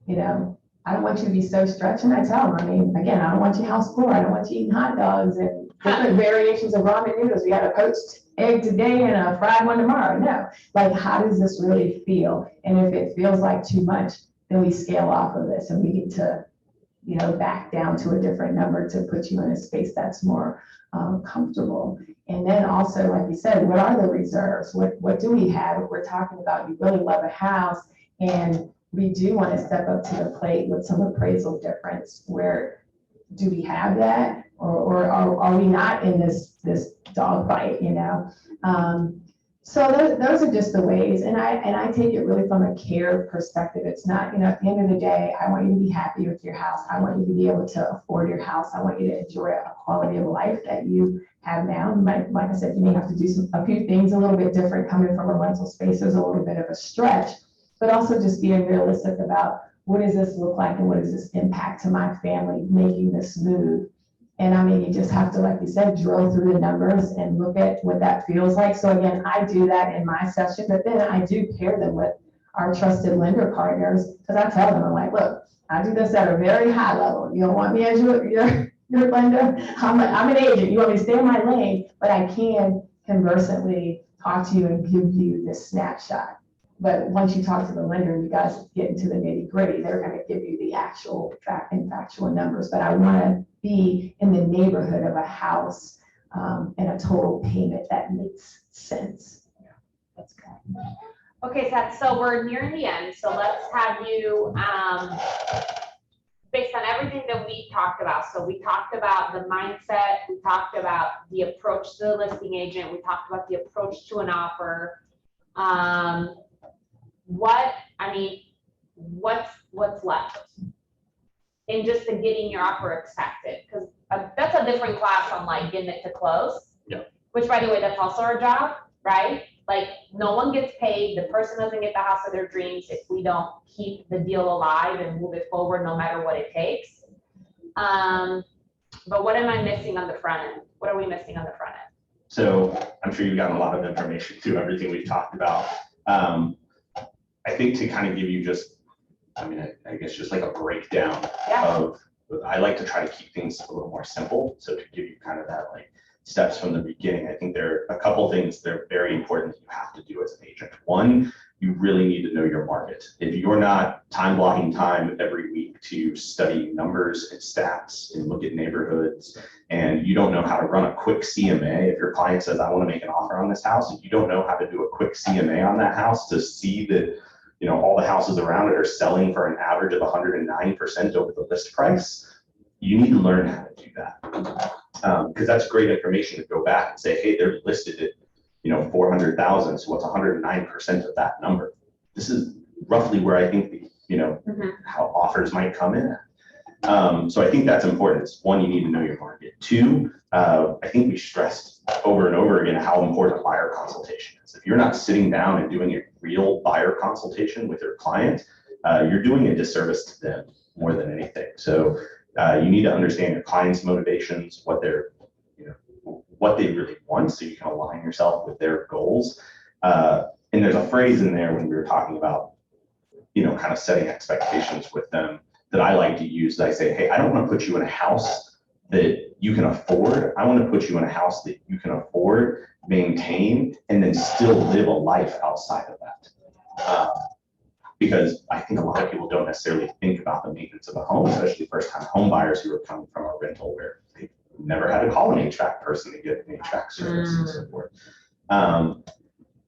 I don't want you to be so stretched. And I tell them, again, I don't want you house poor. I don't want you eating hot dogs and different variations of ramen noodles. We got a poached egg today and a fried one tomorrow. No, like, how does this really feel? And if it feels like too much, then we scale off of this and we get to, back down to a different number to put you in a space that's more comfortable. And then also, like you said, what are the reserves? What do we have? If we're talking about, you really love a house and we do want to step up to the plate with some appraisal difference, where do we have that? Or are we not in this dogfight, So those are just the ways, and I take it really from a care perspective. It's not, at the end of the day, I want you to be happy with your house. I want you to be able to afford your house. I want you to enjoy a quality of life that you have now. Like I said, you may have to do a few things a little bit different coming from a rental space. There's a little bit of a stretch, but also just being realistic about what does this look like and what does this impact to my family making this move. And you just have to, like you said, drill through the numbers and look at what that feels like. So again, I do that in my session, but then I do pair them with our trusted lender partners, because I tell them, I'm like, look, I do this at a very high level. You don't want me as your lender. I'm an agent. You want me to stay in my lane, but I can conversantly talk to you and give you this snapshot. But once you talk to the lender and you guys get into the nitty gritty, they're going to give you the actual fact and factual numbers. But I want to be in the neighborhood of a house and a total payment that makes sense. Yeah, that's good. Okay, Seth, so we're nearing the end. So let's have you, based on everything that we talked about. So we talked about the mindset. We talked about the approach to the listing agent. We talked about the approach to an offer. What's left in just the getting your offer accepted? Because that's a different class on like getting it to close. Yeah. Which, by the way, that's also our job, right? Like, no one gets paid. The person doesn't get the house of their dreams if we don't keep the deal alive and move it forward, no matter what it takes. But what am I missing on the front end? What are we missing on the front end? So I'm sure you've gotten a lot of information through everything we've talked about. I think to kind of give you just, I guess just like a breakdown of, I like to try to keep things a little more simple. So to give you kind of that like steps from the beginning, I think there are a couple things that are very important that you have to do as an agent. One, you really need to know your market. If you're not time blocking time every week to study numbers and stats and look at neighborhoods, and you don't know how to run a quick CMA, if your client says, I want to make an offer on this house, and you don't know how to do a quick CMA on that house to see that, all the houses around it are selling for an average of 109% over the list price, you need to learn how to do that. Because that's great information to go back and say, hey, they're listed at 400,000, so what's 109% of that number? this is roughly where I think, how offers might come in. So I think that's important. It's one, you need to know your market. Two, I think we stressed over and over again how important a buyer consultation is. If you're not sitting down and doing a real buyer consultation with your client, you're doing a disservice to them more than anything. So you need to understand your client's motivations, what they're, what they really want, so you can align yourself with their goals. And there's a phrase in there when we were talking about, kind of setting expectations with them that I like to use. That I say, hey, I don't want to put you in a house that you can afford. I want to put you in a house that you can afford, maintain, and then still live a life outside of that. Because I think a lot of people don't necessarily think about the maintenance of a home, especially first-time home buyers who are coming from a rental where they've never had to call an HVAC person to get an HVAC service and so forth.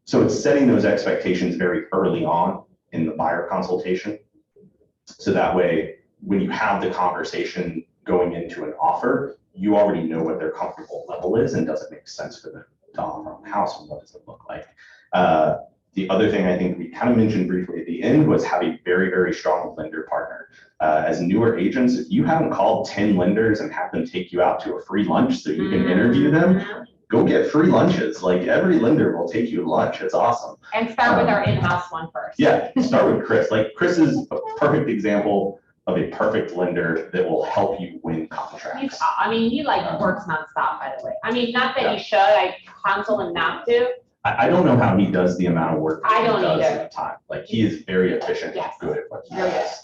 So it's setting those expectations very early on in the buyer consultation. So that way, when you have the conversation going into an offer, you already know what their comfortable level is and does it make sense for them to offer on the house and what does it look like. The other thing I think we kind of mentioned briefly at the end was have a very, very strong lender partner. As newer agents, if you haven't called 10 lenders and have them take you out to a free lunch so you can interview them, go get free lunches. Like every lender will take you to lunch. It's awesome. And start with our in-house one first. Yeah, start with Chris. Like Chris is a perfect example of a perfect lender that will help you win contracts. He works nonstop, by the way. Not that he should, I counsel him not to. I don't know how he does the amount of work I don't he does either. at a time. Like he is very efficient and Yes. good at what he Very does.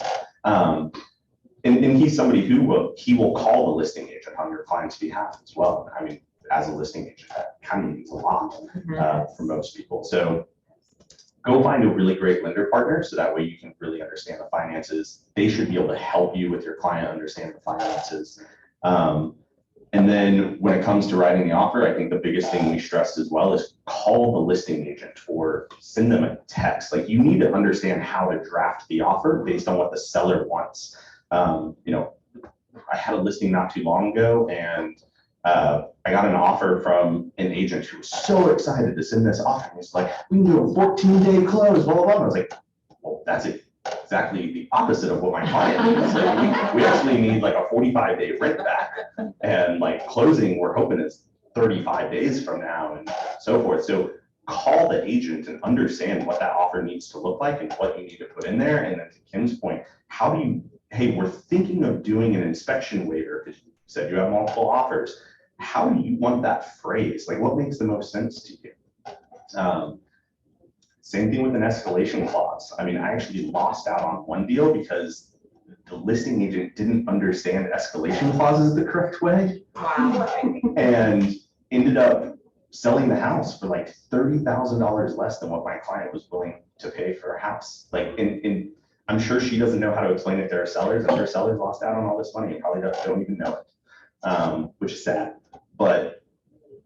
And he's somebody who will call the listing agent on your client's behalf as well. As a listing agent, that kind of means a lot for most people. So go find a really great lender partner so that way you can really understand the finances. They should be able to help you with your client understand the finances. And then when it comes to writing the offer, I think the biggest thing we stress as well is call the listing agent or send them a text. Like you need to understand how to draft the offer based on what the seller wants. I had a listing not too long ago and I got an offer from an agent who was so excited to send this offer. He's like, we can do a 14-day close, blah, blah, blah. I was like, well, that's exactly the opposite of what my client needs. Like, we actually need like a 45-day rent back. And like closing, we're hoping is 35 days from now and so forth. So call the agent and understand what that offer needs to look like and what you need to put in there. And then to Kim's point, hey, we're thinking of doing an inspection waiver because you said you have multiple offers. How do you want that phrased? Like what makes the most sense to you? Same thing with an escalation clause. I actually lost out on one deal because the listing agent didn't understand escalation clauses the correct way. Wow. And ended up selling the house for like $30,000 less than what my client was willing to pay for a house. Like, I'm sure she doesn't know how to explain it to her sellers, and her sellers lost out on all this money and probably don't even know it, which is sad. But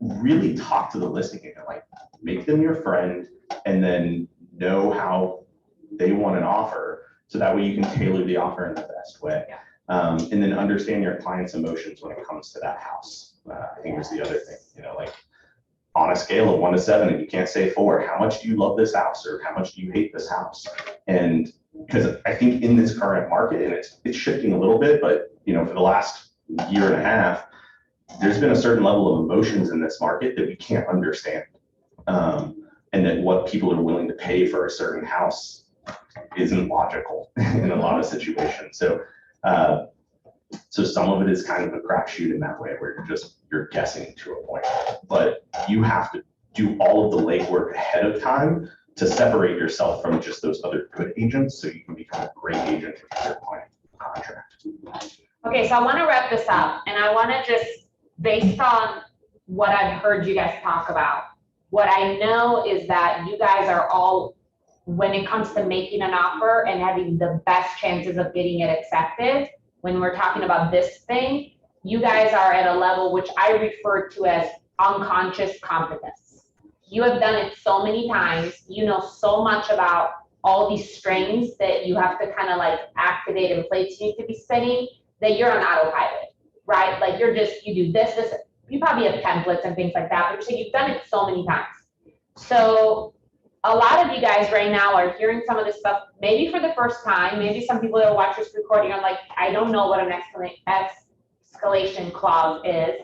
really talk to the listing agent, like make them your friend, and then know how they want an offer, so that way you can tailor the offer in the best way. And then understand your client's emotions when it comes to that house. I think is the other thing, like on a scale of 1 to 7, and you can't say 4, how much do you love this house or how much do you hate this house? And because I think in this current market, and it's shifting a little bit, but for the last year and a half, there's been a certain level of emotions in this market that we can't understand. And that what people are willing to pay for a certain house isn't logical in a lot of situations. So some of it is kind of a crapshoot in that way, where you're guessing to a point, but you have to do all of the legwork ahead of time to separate yourself from just those other good agents, so you can become a great agent with your client contract. Okay, so I want to wrap this up, and I want to just, based on what I've heard you guys talk about, what I know is that you guys are all, when it comes to making an offer and having the best chances of getting it accepted, when we're talking about this thing, you guys are at a level which I refer to as unconscious competence. You have done it so many times. You know so much about all these strings that you have to kind of like activate and plates you need to be spinning, that you're on autopilot, right? Like you do this, you probably have templates and things like that, but you've done it so many times. So a lot of you guys right now are hearing some of this stuff, maybe for the first time, maybe some people that watch this recording are like, I don't know what an escalation clause is.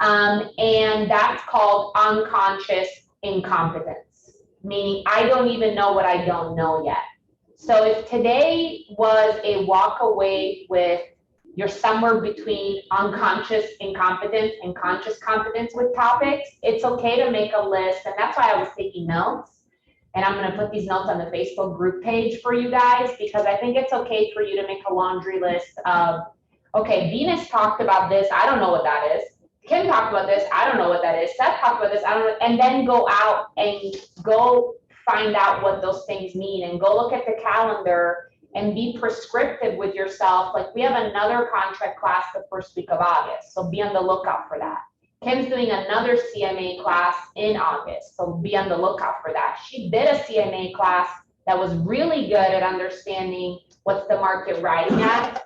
And that's called unconscious incompetence, meaning I don't even know what I don't know yet. So if today was a walk away with you're somewhere between unconscious incompetence and conscious competence with topics, it's okay to make a list. And that's why I was taking notes. And I'm gonna put these notes on the Facebook group page for you guys, because I think it's okay for you to make a laundry list of, okay, Venus talked about this, I don't know what that is. Kim talked about this, I don't know what that is. Seth talked about this, I don't know. And then go out and go find out what those things mean and go look at the calendar and be prescriptive with yourself. Like we have another contract class the first week of August, so be on the lookout for that. Kim's doing another CMA class in August, so be on the lookout for that. She did a CMA class that was really good at understanding what's the market riding at,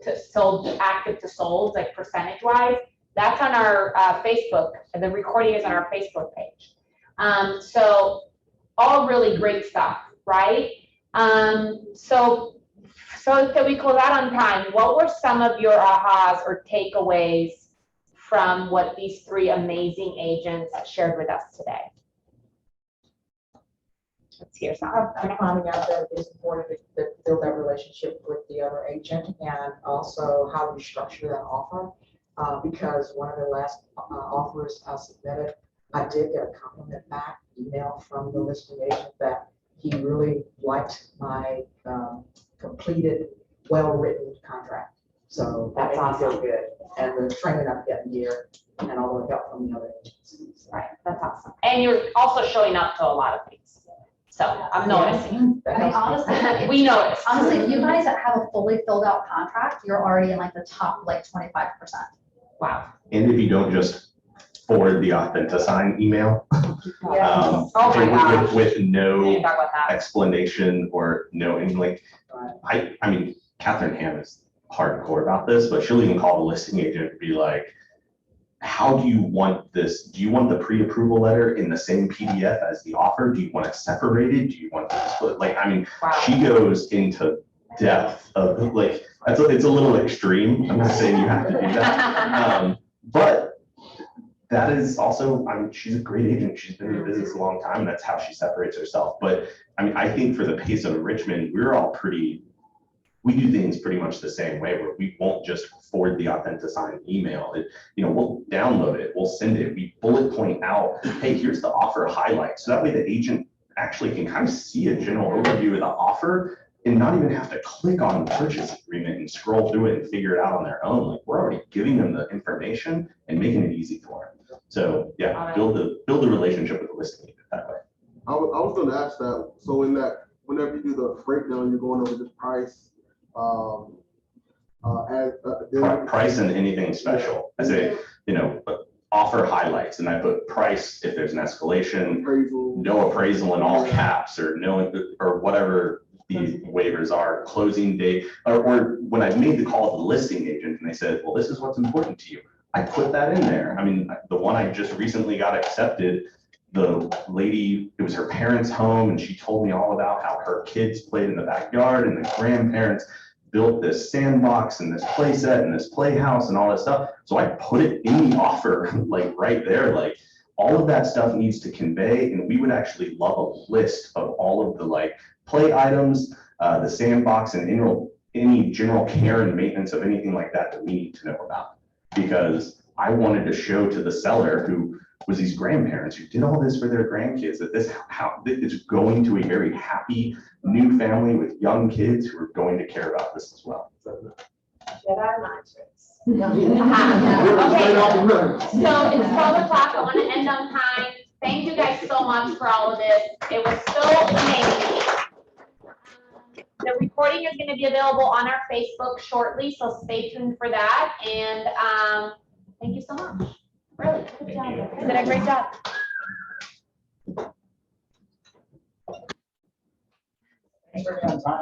to sold, active to sold, like percentage wise. That's on our Facebook, the recording is on our Facebook page. So all really great stuff, right? So that we close out on time, what were some of your ahas or takeaways from what these three amazing agents shared with us today? Let's hear some. I'm finding out that it's important to build that relationship with the other agent, and also how we structure that offer. Because one of the last offers I submitted, I did get a compliment back email from the listing agent that he really liked my completed, well-written contract. So that made me feel good. And the training I'm getting here and all the help from the other agencies. Right, that's awesome. And you're also showing up to a lot of things. So I'm noticing. That I mean, helps me. honestly, We noticed. honestly, if you guys have a fully filled out contract, you're already in like the top like 25%. Wow. And if you don't just forward the Authentisign email, Oh my gosh. with We need no to talk about that. explanation or no, and like, I mean, Catherine Ham is hardcore about this, but she'll even call the listing agent and be like, how do you want this? Do you want the pre-approval letter in the same PDF as the offer? Do you want it separated? Do you want it split? Like, I mean, Wow. she goes into depth of like, it's a little extreme. I'm not saying you have to do that. But that is also, I mean, she's a great agent. She's been in the business a long time. That's how she separates herself. But I mean, I think for the pace of Richmond, we do things pretty much the same way, where we won't just forward the Authentisign email. We'll download it, we'll send it, we bullet point out, hey, here's the offer highlight. So that way the agent actually can kind of see a general overview of the offer and not even have to click on the purchase agreement and scroll through it and figure it out on their own. Like, we're already giving them the information and making it easy for them. So yeah, build the relationship with the listing agent that way. I was going to ask that. So in that, whenever you do the breakdown, you're going over the price. Price and anything special. I say, offer highlights, and I put price if there's an escalation, appraisal. no appraisal in all caps, or no, or whatever the waivers are, closing date, or when I made the call to the listing agent and they said, well, this is what's important to you, I put that in there. I mean, the one I just recently got accepted, the lady, it was her parents' home, and she told me all about how her kids played in the backyard and the grandparents built this sandbox and this play set and this playhouse and all that stuff. So I put it in the offer, like right there, like all of that stuff needs to convey. And we would actually love a list of all of the like play items, the sandbox, and any general care and maintenance of anything like that that we need to know about. Because I wanted to show to the seller, who was these grandparents who did all this for their grandkids, that this is going to a very happy new family with young kids who are going to care about this as well. Jedi mind tricks. Okay, so it's 12 o'clock. I want to end on time. Thank you guys so much for all of this. It was so amazing. The recording is going to be available on our Facebook shortly, so stay tuned for that. And thank you so much. Really, good job. You did a great job. Thanks for being on time.